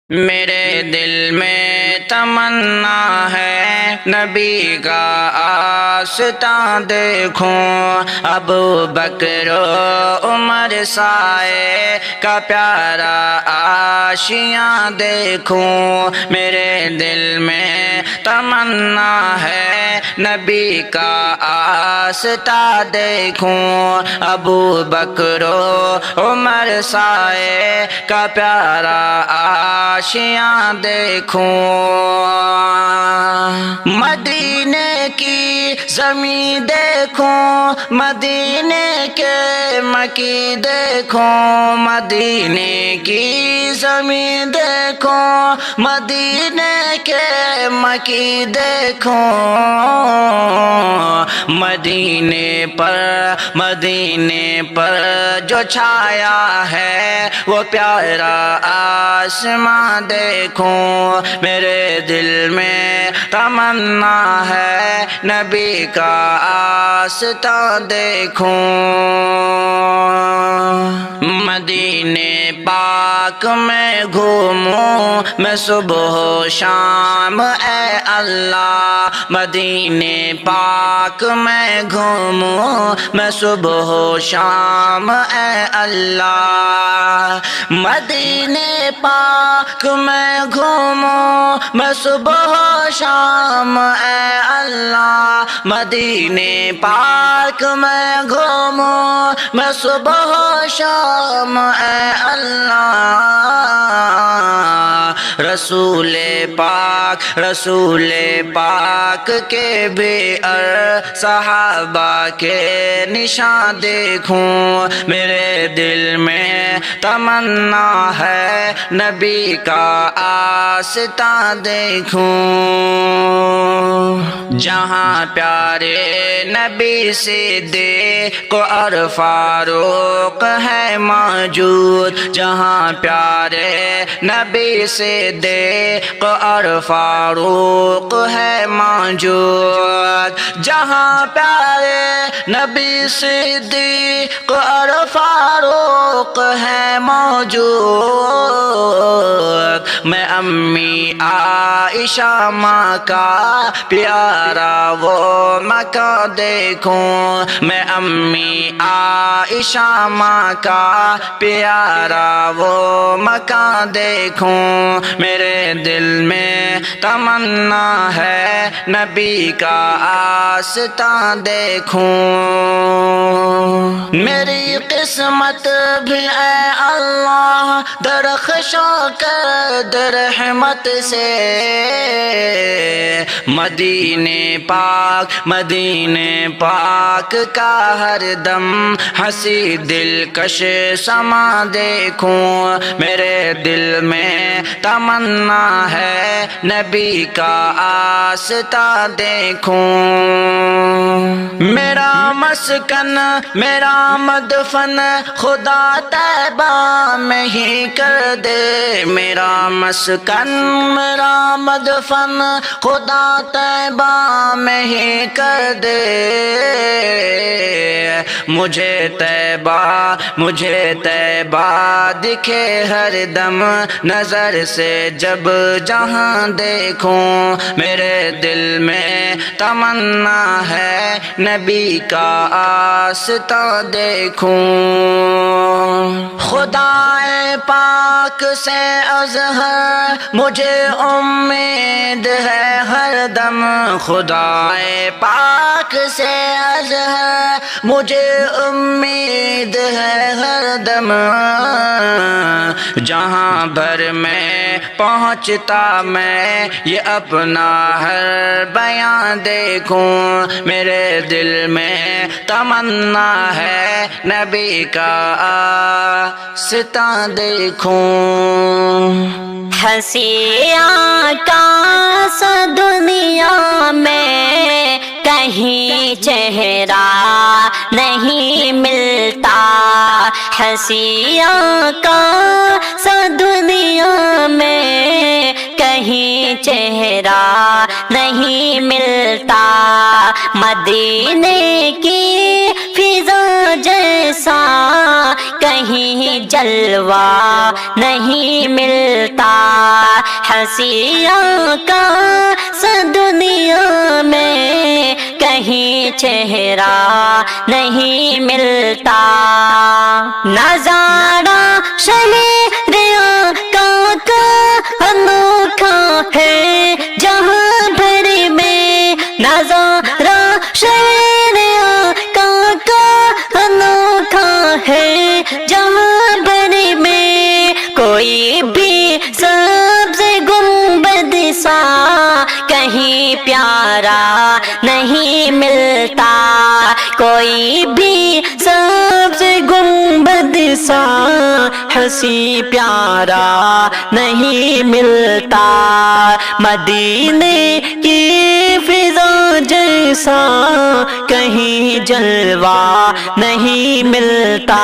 میرے دل میں تمنا ہے نبی کا آستاں دیکھوں، ابو بکر و عمر سائے کا پیارا آشیاں دیکھوں۔ میرے دل میں تمنا ہے نبی کا آستاں دیکھوں، ابو بکر و عمر سائے کا پیارا آشیاں دیکھوں۔ مدینے کی زمین دیکھوں، مدینے کے مکی دیکھوں، مدینے کی زمین دیکھوں، مدینے کے مکی دیکھوں۔ مدینے پر جو چھایا ہے وہ پیارا آسماں دیکھوں۔ میرے دل میں تمنا ہے نبی کا آستاں دیکھوں۔ مدینے پاک میں گھوموں میں صبح و شام اے اللہ، مدینے پاک میں گھوموں میں صبح و شام اے اللہ، مدینے پاک میں گھوموں میں صبح و شام اے اللہ، مدینے پاک میں گھوموں میں صبح و شام اے اللہ۔ رسول پاک کے بے صحابہ کے نشان دیکھوں۔ میرے دل میں تمنا ہے نبی کا آستاں دیکھوں۔ جہاں پیارے نبی صدیق اور فاروق ہے موجود، جہاں پیارے نبی صدیق اور فاروق ہے موجود، جہاں پیارے نبی صدیق اور فاروق ہے موجود، میں امی عائشہ ماں کا پیارا وہ مکان دیکھوں، میں امی عائشہ ماں کا پیارا وہ مکان دیکھوں۔ میرے دل میں تمنا ہے نبی کا آستاں دیکھوں۔ میری قسمت بھی اے اللہ درخشاں کر دے رحمت سے، مدینے پاک کا ہر دم ہنسی دلکش سما دیکھوں۔ میرے دل میں تمنا ہے نبی کا آستاں دیکھوں۔ میرا مسکن میرا مدفن خدا طیبہ میں ہی کر دے، میرا مسکن میرا مدفن خدا طیبہ میں ہی کر دے، مجھے طیبہ دکھے ہر دم نظر سے جب جہاں دیکھوں۔ میرے دل میں تمنا ہے نبی کا آستاں دیکھوں۔ خدائے پاک سے اظہر مجھے امید ہے ہر دم، خدائے پاک سے اظہر مجھے امید ہے ہر دم، جہاں بھر میں پہنچتا میں یہ اپنا ہر بیان دیکھوں۔ میرے دل میں تمنا ہے نبی کا آستاں دیکھوں۔ ہنسی آقا سا دنیا میں کہیں چہرہ نہیں ملتا، ہنسی آقا سا دنیا میں کہیں چہرہ نہیں ملتا، مدینے کی فضا جیسا کہیں جلوہ نہیں ملتا، ہنسیوں کا سا دنیا میں کہیں چہرہ نہیں ملتا نظارہ شہر آقا کا انوکھا ہے جہاں بھر میں نظارہ شہر آقا کا انوکھا ہے جہاں بھر میں کوئی بھی سبز گنبد سا کہیں پیارا نہیں ملتا کوئی بھی سبز گنبد سا ہنسی پیارا نہیں ملتا مدینے کی فضا جیسا کہیں جلوہ نہیں ملتا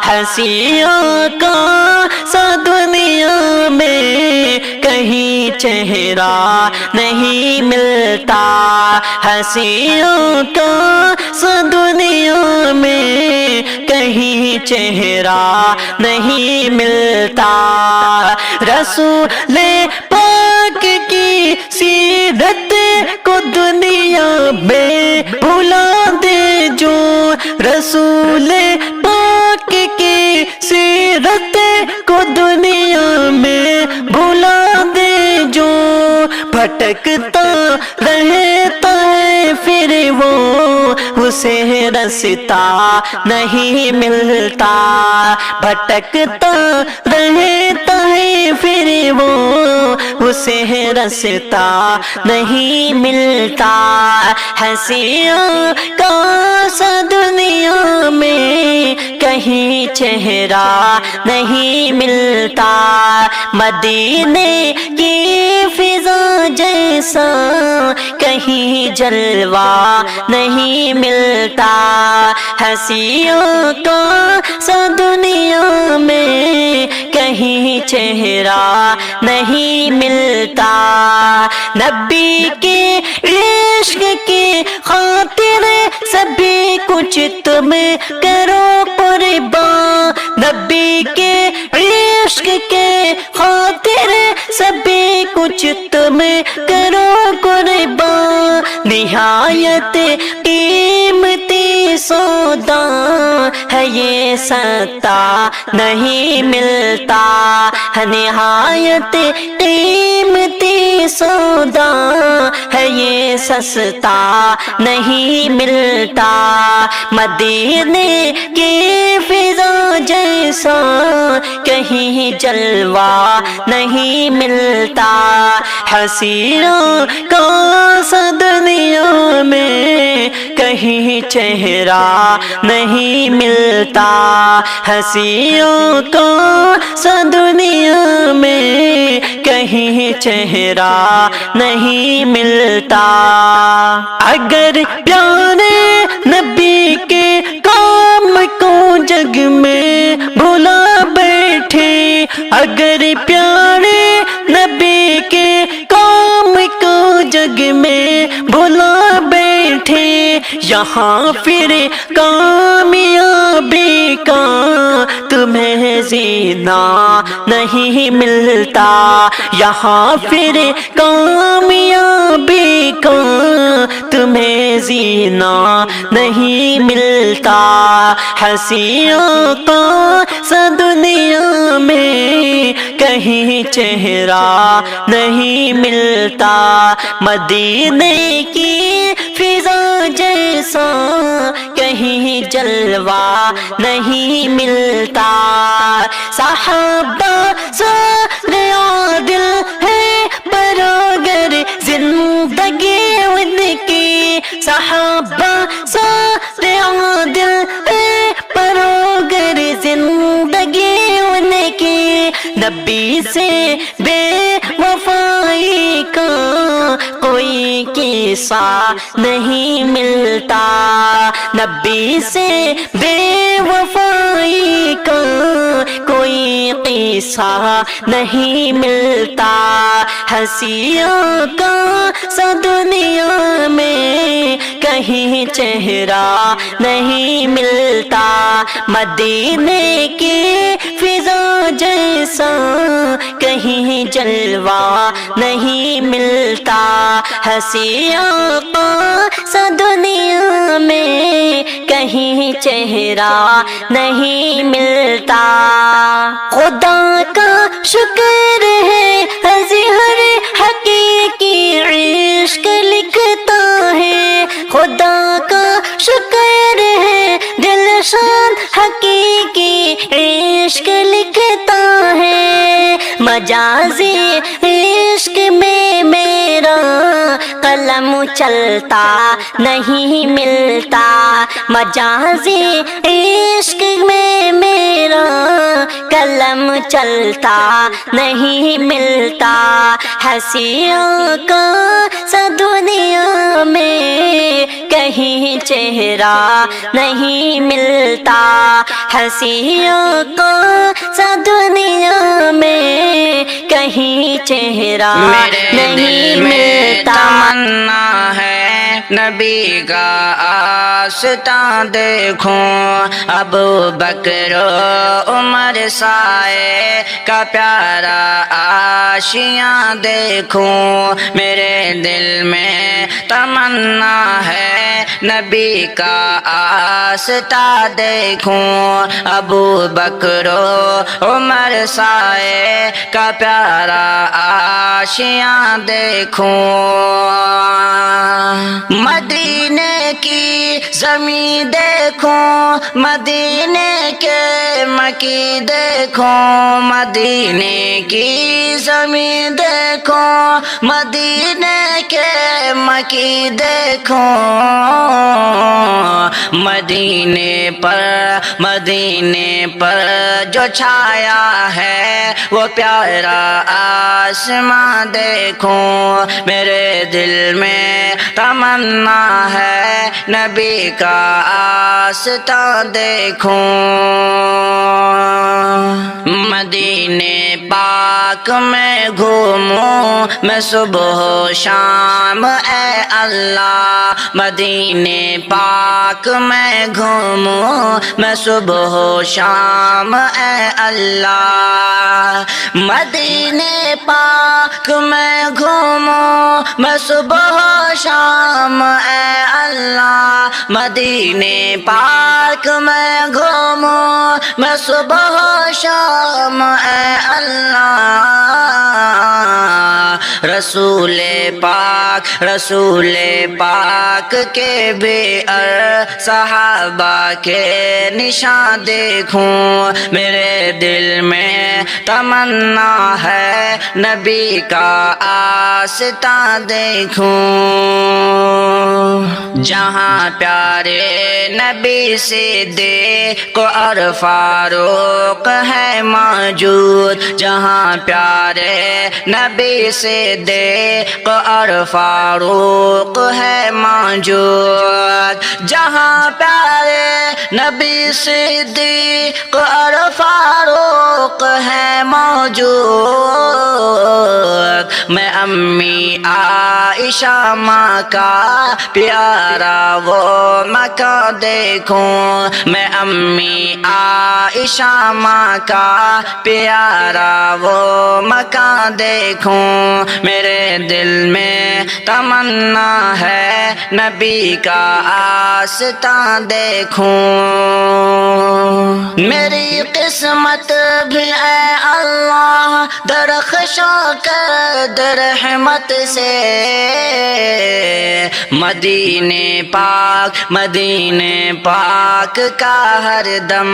ہنسیوں کا سا دنیا میں کہیں چہرہ نہیں ملتا ہنسیوں کا سا دنیا میں کہیں چہرہ نہیں ملتا رسول پاک کی سیرت کو دنیا میں بھلا دے جو رسول پاک کی سیرت کو دنیا میں بھلا دے جو بھٹکتا رہتا ہے پھر وہ اسے رستہ نہیں ملتا بھٹکتا رہتا ہے پھر وہ اسے رستہ نہیں ملتا ہنسیوں کا سا دنیا میں کہیں چہرہ نہیں ملتا مدینے کی فضا جیسا کہیں جلوہ نہیں ملتا ہنسیوں کا سا دنیا میں کہیں چہرہ نہیں ملتا نبی کے عشق کی خاطر سبھی کچھ تم کرو قربان نبی کے عشق کے خاطر سبھی کچھ تم کرو قربان نہایت قیمتی سودا ہے یہ سستا نہیں ملتا نہایت قیمتی سودا ہے یہ سستا نہیں ملتا مدینے کی فضا جیسا کہیں جلوہ نہیں ملتا حسینوں کا سا دنیا میں کہیں چہرہ نہیں ملتا ہنسیوں کا سا دنیا میں کہیں چہرہ نہیں ملتا اگر پیارے نبی کے کام کو جگ میں بھلا بیٹھے اگر پیارے نبی کے کام کو جگ میں بھلا بیٹھے یہاں پھر کامیابی کا تمہیں زینہ نہیں ملتا یہاں پھر کامیابی کا تمہیں زینہ نہیں ملتا ہنسیوں کا سا دنیا میں کہیں چہرہ نہیں ملتا مدینے کی فضا جیسا کہیں جلوہ نہیں ملتا صحابہ سارے عادل ہے پر اگر زندگی ان کی صحابہ سارے عادل ہے پر اگر زندگی ان کی نبی سے بے وفائی کا کوئی قصہ نہیں ملتا نبی سے بے وفائی کا کوئی قصہ نہیں ملتا ہنسیوں کا سا دنیا میں کہیں چہرہ نہیں ملتا، مدینے کی فضا جیسا کہیں جلوہ نہیں ملتا، ہنسیوں کا سا دنیا میں کہیں چہرہ نہیں ملتا۔ خدا کا شکر ہے اظہر حقیقی عشق لکھتا ہے، خدا کا شکر ہے دلشان حقیقی عشق لکھتا ہے، مجازی عشق میں میرا قلم چلتا نہیں ملتا، مجازی عشق میں میرا قلم چلتا نہیں ملتا، ہنسیوں کا سا دنیا میں کہیں چہرہ نہیں ملتا، ہنسیوں کا سا دنیا میں کہیں چہرہ نہیں ملتا۔ تمنا ہے نبی کا آستاں دیکھوں، ابو بکر و عمر سائے کا پیارا آشیاں دیکھوں، میرے دل میں تمنا ہے نبی کا آستاں دیکھوں، ابو بکر و عمر سائے کا پیارا آشیاں دیکھوں، مدینے کی زمین دیکھوں، مدینے کے مکی دیکھوں، مدینے کی زمین دیکھوں، مدینے کے مکی دیکھوں، مدینے پر جو چھایا ہے وہ پیارا آسماں دیکھوں، میرے دل میں تمنا ہے نبی کا آستاں دیکھوں، مدینے پاک میں گھوموں میں صبح و شام اے اللہ، مدینے پاک میں گھوموں میں صبح و شام اے اللہ، مدینے پاک میں گھوموں میں صبح و شام اے اللہ، مدینے پاک میں گھوموں میں صبح و شام اے اللہ، رسول پاک کے بے صحابہ کے نشان دیکھوں، میرے دل میں تمنا ہے نبی کا آستاں دیکھوں، جہاں پیارے نبی صدیق اور فاروق ہے موجود، جہاں پیارے نبی صدیق اور فاروق ہے موجود، جہاں پیارے نبی صدیق اور فاروق ہے موجود، میں امی عائشہ ماں کا پیارا وہ مکان دیکھوں، میں امی عائشہ ماں کا پیارا وہ مکان دیکھوں، میرے دل میں تمنا ہے نبی کا آستاں دیکھوں، میری قسمت بھی اے اللہ درخشاں کر در رحمت سے، مدینے پاک کا ہر دم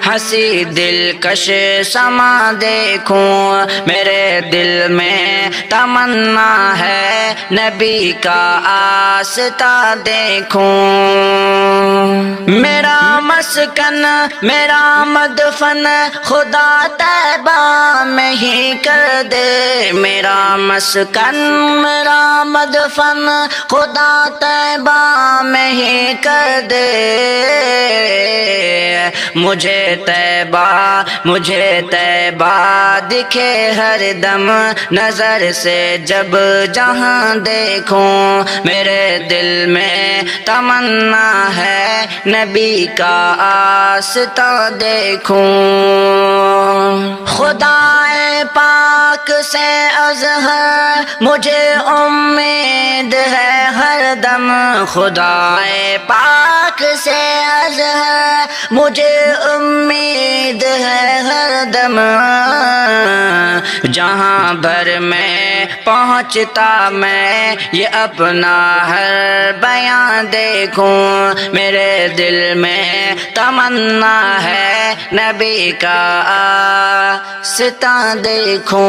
ہنسی دلکش سما دیکھوں، میرے دل میں تمنا ہے نبی کا آستاں دیکھوں، میرا مسکن میرا مدفن خدا طیبہ میں ہی کر دے میرا مسکن میرا مدفن خدا طیبہ میں ہی کر دے مجھے طیبہ دکھے ہر دم نظر سے جب جہاں دیکھوں میرے دل میں تمنا ہے نبی کا آستاں دیکھوں خدا پاک سے اظہر مجھے امید ہے ہر دم خدا پاک سے اظہر مجھے امید ہے ہر دم جہاں بھر میں پہنچتا میں یہ اپنا ہر بیاں دیکھوں میرے دل میں تمنا ہے نبی کا آستاں دیکھوں